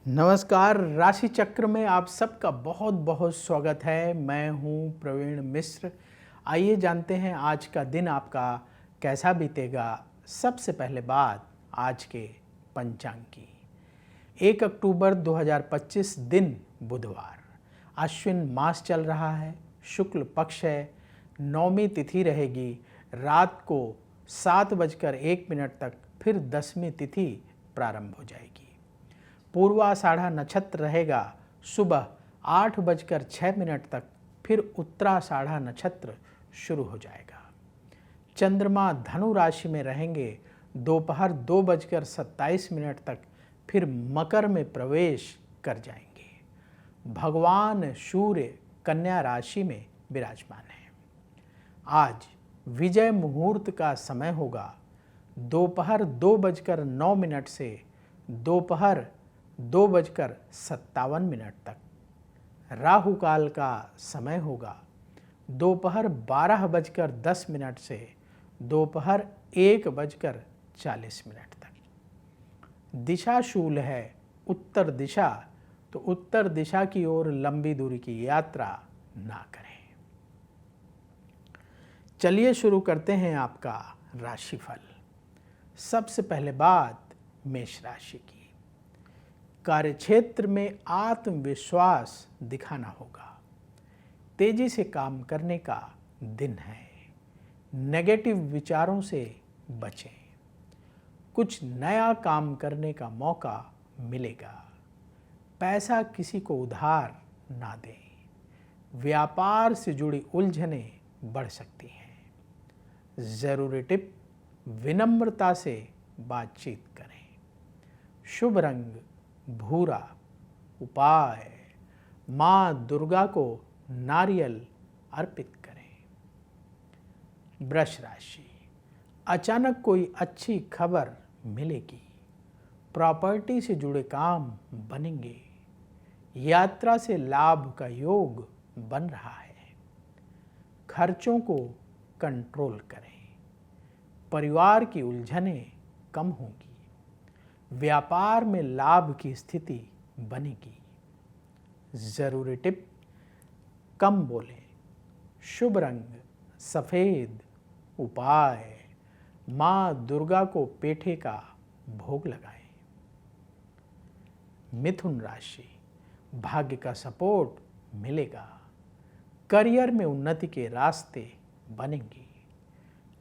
नमस्कार। राशि चक्र में आप सबका बहुत बहुत स्वागत है। मैं हूं प्रवीण मिश्र। आइए जानते हैं आज का दिन आपका कैसा बीतेगा। सबसे पहले बात आज के पंचांग की। 1 अक्टूबर 2025 दिन बुधवार, अश्विन मास चल रहा है, शुक्ल पक्ष है, नौमी तिथि रहेगी। रात को 7:01 तक फिर 10वीं तिथि प्रारंभ हो जाएगी। पूर्वाषाढ़ा नक्षत्र रहेगा सुबह 8:06 तक, फिर उत्तराषाढ़ा नक्षत्र शुरू हो जाएगा। चंद्रमा धनु राशि में रहेंगे दोपहर 2:27 तक, फिर मकर में प्रवेश कर जाएंगे। भगवान सूर्य कन्या राशि में विराजमान है। आज विजय मुहूर्त का समय होगा दोपहर 2:09 से दोपहर 2:57 तक। राहु काल का समय होगा दोपहर 12:10 से दोपहर 1:40 तक। दिशा शूल है उत्तर दिशा, तो उत्तर दिशा की ओर लंबी दूरी की यात्रा ना करें। चलिए शुरू करते हैं आपका राशिफल। सबसे पहले बात मेष राशि की। कार्यक्षेत्र में आत्मविश्वास दिखाना होगा। तेजी से काम करने का दिन है। नेगेटिव विचारों से बचें। कुछ नया काम करने का मौका मिलेगा। पैसा किसी को उधार ना दें। व्यापार से जुड़ी उलझनें बढ़ सकती हैं। जरूरी टिप, विनम्रता से बातचीत करें। शुभ रंग भूरा। उपाय, मां दुर्गा को नारियल अर्पित करें। वृष राशि, अचानक कोई अच्छी खबर मिलेगी। प्रॉपर्टी से जुड़े काम बनेंगे। यात्रा से लाभ का योग बन रहा है। खर्चों को कंट्रोल करें। परिवार की उलझनें कम होंगी। व्यापार में लाभ की स्थिति बनेगी। जरूरी टिप, कम बोलें। शुभ रंग सफेद। उपाय, मां दुर्गा को पेठे का भोग लगाएं। मिथुन राशि, भाग्य का सपोर्ट मिलेगा। करियर में उन्नति के रास्ते बनेंगे।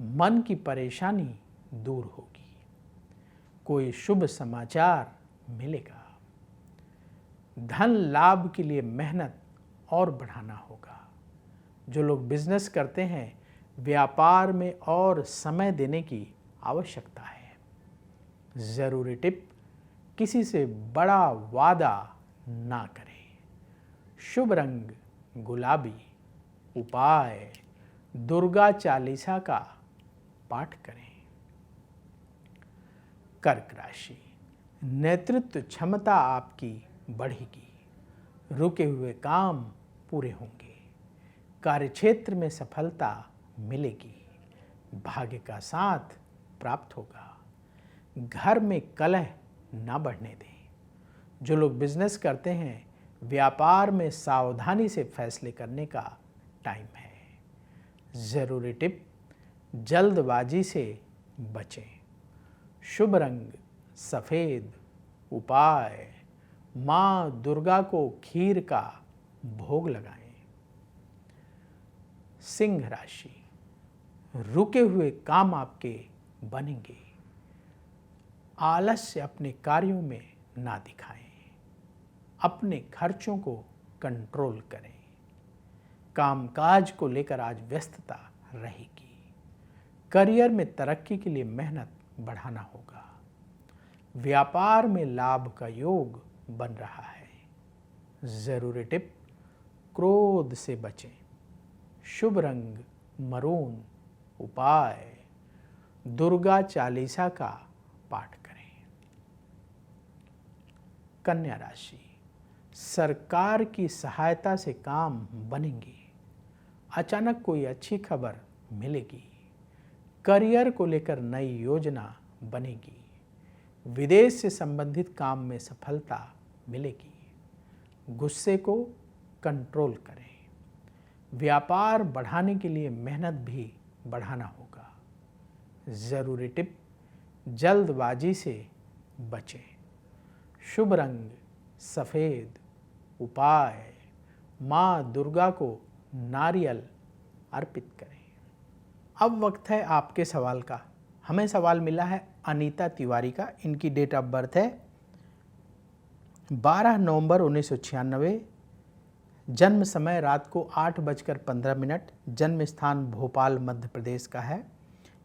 मन की परेशानी दूर होगी। कोई शुभ समाचार मिलेगा। धन लाभ के लिए मेहनत और बढ़ाना होगा। जो लोग बिजनेस करते हैं, व्यापार में और समय देने की आवश्यकता है। जरूरी टिप, किसी से बड़ा वादा ना करें। शुभ रंग गुलाबी। उपाय, दुर्गा चालीसा का पाठ करें। कर्क राशि, नेतृत्व क्षमता आपकी बढ़ेगी। रुके हुए काम पूरे होंगे। कार्यक्षेत्र में सफलता मिलेगी। भाग्य का साथ प्राप्त होगा। घर में कलह ना बढ़ने दें। जो लोग बिजनेस करते हैं, व्यापार में सावधानी से फैसले करने का टाइम है। जरूरी टिप, जल्दबाजी से बचें। शुभ रंग सफेद। उपाय, मां दुर्गा को खीर का भोग लगाएं। सिंह राशि, रुके हुए काम आपके बनेंगे। आलस्य अपने कार्यों में ना दिखाएं। अपने खर्चों को कंट्रोल करें। कामकाज को लेकर आज व्यस्तता रहेगी। करियर में तरक्की के लिए मेहनत बढ़ाना होगा। व्यापार में लाभ का योग बन रहा है। जरूरी टिप, क्रोध से बचें। शुभ रंग मरून। उपाय, दुर्गा चालीसा का पाठ करें। कन्या राशि, सरकार की सहायता से काम बनेंगे। अचानक कोई अच्छी खबर मिलेगी। करियर को लेकर नई योजना बनेगी। विदेश से संबंधित काम में सफलता मिलेगी। गुस्से को कंट्रोल करें। व्यापार बढ़ाने के लिए मेहनत भी बढ़ाना होगा। ज़रूरी टिप, जल्दबाजी से बचें। शुभ रंग सफ़ेद। उपाय, माँ दुर्गा को नारियल अर्पित करें। अब वक्त है आपके सवाल का। हमें सवाल मिला है अनीता तिवारी का। इनकी डेट ऑफ बर्थ है 12 नवंबर 1996। जन्म समय रात को 8:15। जन्म स्थान भोपाल मध्य प्रदेश का है।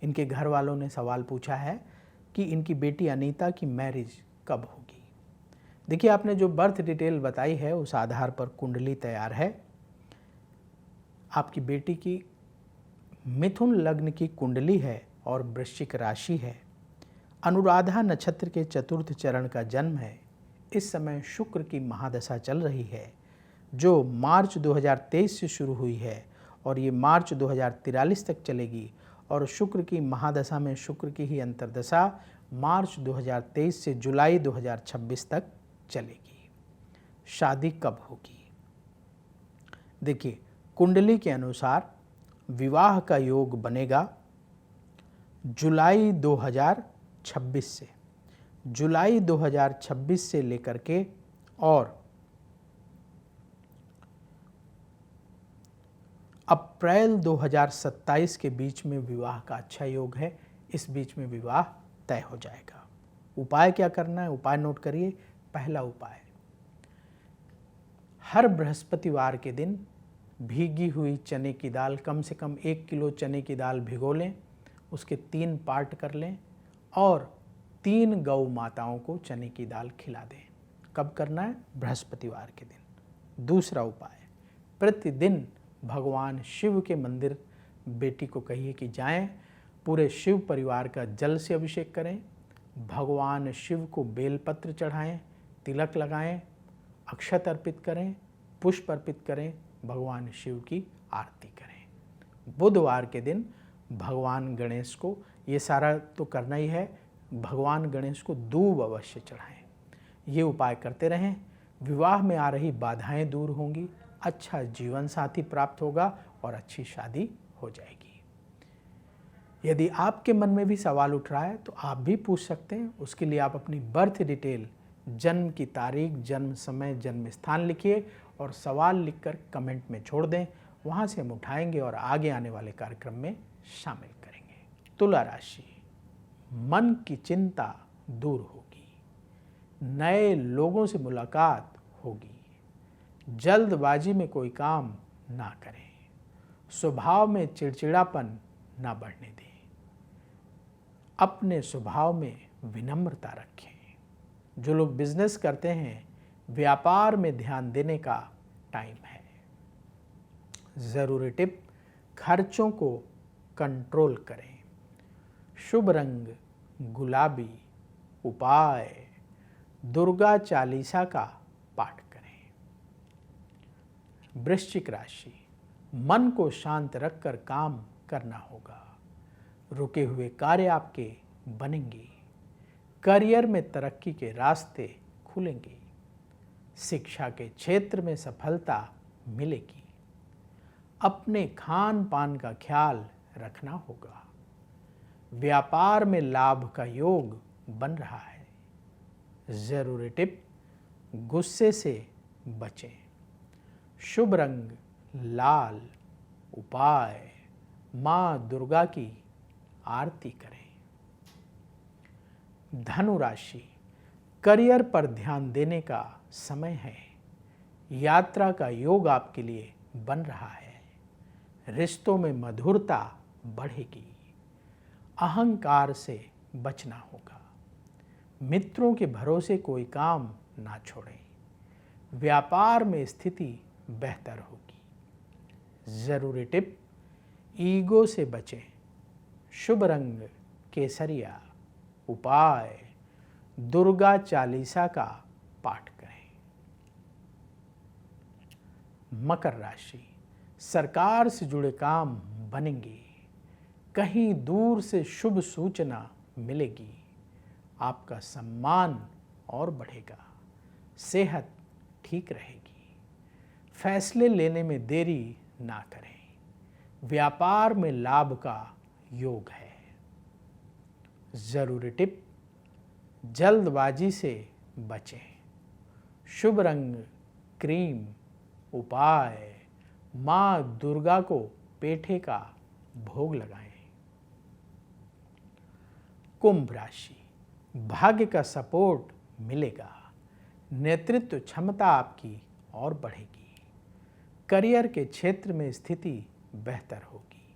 इनके घर वालों ने सवाल पूछा है कि इनकी बेटी अनीता की मैरिज कब होगी। देखिए, आपने जो बर्थ डिटेल बताई है उस आधार पर कुंडली तैयार है। आपकी बेटी की मिथुन लग्न की कुंडली है और वृश्चिक राशि है। अनुराधा नक्षत्र के चतुर्थ चरण का जन्म है। इस समय शुक्र की महादशा चल रही है जो मार्च 2023 से शुरू हुई है और ये मार्च 2043 तक चलेगी। और शुक्र की महादशा में शुक्र की ही अंतर्दशा मार्च 2023 से जुलाई 2026 तक चलेगी। शादी कब होगी? देखिए, कुंडली के अनुसार विवाह का योग बनेगा जुलाई 2026 से। जुलाई 2026 से लेकर के और अप्रैल 2027 के बीच में विवाह का अच्छा योग है। इस बीच में विवाह तय हो जाएगा। उपाय क्या करना है? उपाय नोट करिए। पहला उपाय, हर बृहस्पतिवार के दिन भीगी हुई चने की दाल, कम से कम 1 किलो चने की दाल भिगो लें, उसके 3 पार्ट कर लें और 3 गौ माताओं को चने की दाल खिला दें। कब करना है? बृहस्पतिवार के दिन। दूसरा उपाय, प्रतिदिन भगवान शिव के मंदिर बेटी को कहिए कि जाएं, पूरे शिव परिवार का जल से अभिषेक करें, भगवान शिव को बेलपत्र चढ़ाएं, तिलक लगाएं, अक्षत अर्पित करें, पुष्प अर्पित करें, भगवान शिव की आरती करें। बुधवार के दिन भगवान गणेश को, ये सारा तो करना ही है, भगवान गणेश को दूब अवश्य चढ़ाएं। ये उपाय करते रहें। विवाह में आ रही बाधाएं दूर होंगी, अच्छा जीवन साथी प्राप्त होगा और अच्छी शादी हो जाएगी। यदि आपके मन में भी सवाल उठ रहा है तो आप भी पूछ सकते हैं। उसके लिए आप अपनी बर्थ डिटेल, जन्म की तारीख, जन्म समय, जन्म स्थान लिखिए और सवाल लिखकर कमेंट में छोड़ दें। वहाँ से हम उठाएंगे और आगे आने वाले कार्यक्रम में शामिल करेंगे। तुला राशि, मन की चिंता दूर होगी, नए लोगों से मुलाकात होगी, जल्दबाजी में कोई काम ना करें, स्वभाव में चिड़चिड़ापन ना बढ़ने दें, अपने स्वभाव में विनम्रता रखें। जो लोग बिजनेस करते हैं, व्यापार में ध्यान देने का टाइम है। ज़रूरी टिप, खर्चों को कंट्रोल करें। शुभ रंग गुलाबी। उपाय, दुर्गा चालीसा का पाठ करें। वृश्चिक राशि, मन को शांत रखकर काम करना होगा। रुके हुए कार्य आपके बनेंगे। करियर में तरक्की के रास्ते खुलेंगे। शिक्षा के क्षेत्र में सफलता मिलेगी। अपने खान पान का ख्याल रखना होगा। व्यापार में लाभ का योग बन रहा है। ज़रूरी टिप, गुस्से से बचें। शुभ रंग लाल। उपाय, माँ दुर्गा की आरती करें। धनु राशि, करियर पर ध्यान देने का समय है। यात्रा का योग आपके लिए बन रहा है। रिश्तों में मधुरता बढ़ेगी। अहंकार से बचना होगा। मित्रों के भरोसे कोई काम ना छोड़ें। व्यापार में स्थिति बेहतर होगी। ज़रूरी टिप, ईगो से बचें। शुभ रंग केसरिया। उपाय, दुर्गा चालीसा का पाठ करें। मकर राशि, सरकार से जुड़े काम बनेंगे। कहीं दूर से शुभ सूचना मिलेगी। आपका सम्मान और बढ़ेगा। सेहत ठीक रहेगी। फैसले लेने में देरी ना करें। व्यापार में लाभ का योग है। जरूरी टिप, जल्दबाजी से बचें। शुभ रंग क्रीम। उपाय, मां दुर्गा को पेठे का भोग लगाएं। कुंभ राशि, भाग्य का सपोर्ट मिलेगा। नेतृत्व क्षमता आपकी और बढ़ेगी। करियर के क्षेत्र में स्थिति बेहतर होगी।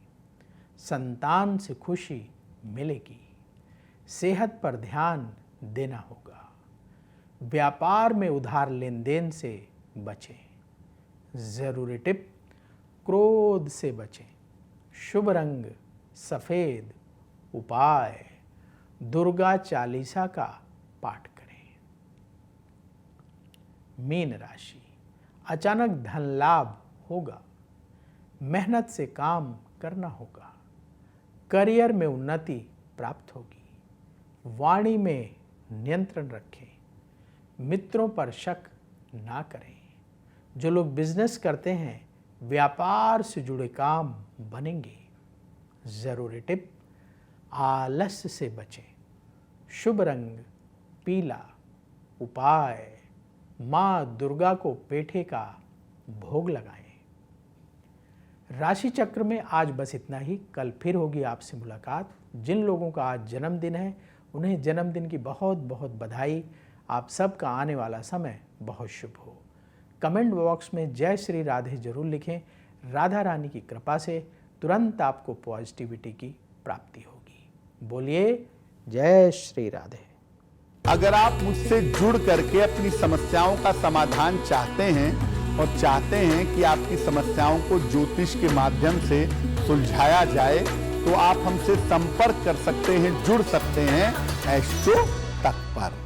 संतान से खुशी मिलेगी। सेहत पर ध्यान देना होगा। व्यापार में उधार लेन देन से बचें। जरूरी टिप, क्रोध से बचें। शुभ रंग सफेद। उपाय, दुर्गा चालीसा का पाठ करें। मीन राशि, अचानक धन लाभ होगा। मेहनत से काम करना होगा। करियर में उन्नति प्राप्त होगी। वाणी में नियंत्रण रखें। मित्रों पर शक ना करें। जो लोग बिजनेस करते हैं, व्यापार से जुड़े काम बनेंगे। जरूरी टिप, आलस्य से बचें। शुभ रंग पीला। उपाय, मां दुर्गा को पेठे का भोग लगाएं। राशि चक्र में आज बस इतना ही। कल फिर होगी आपसे मुलाकात। जिन लोगों का आज जन्मदिन है उन्हें जन्मदिन की बहुत बहुत बधाई। आप सबका आने वाला समय बहुत शुभ हो। कमेंट बॉक्स में जय श्री राधे जरूर लिखें। राधा रानी की कृपा से तुरंत आपको पॉजिटिविटी की प्राप्ति होगी। बोलिए जय श्री राधे। अगर आप मुझसे जुड़ करके अपनी समस्याओं का समाधान चाहते हैं और चाहते हैं कि आपकी समस्याओं को ज्योतिष के माध्यम से सुलझाया जाए, तो आप हमसे संपर्क कर सकते हैं, जुड़ सकते हैं एस्ट्रो तक पर।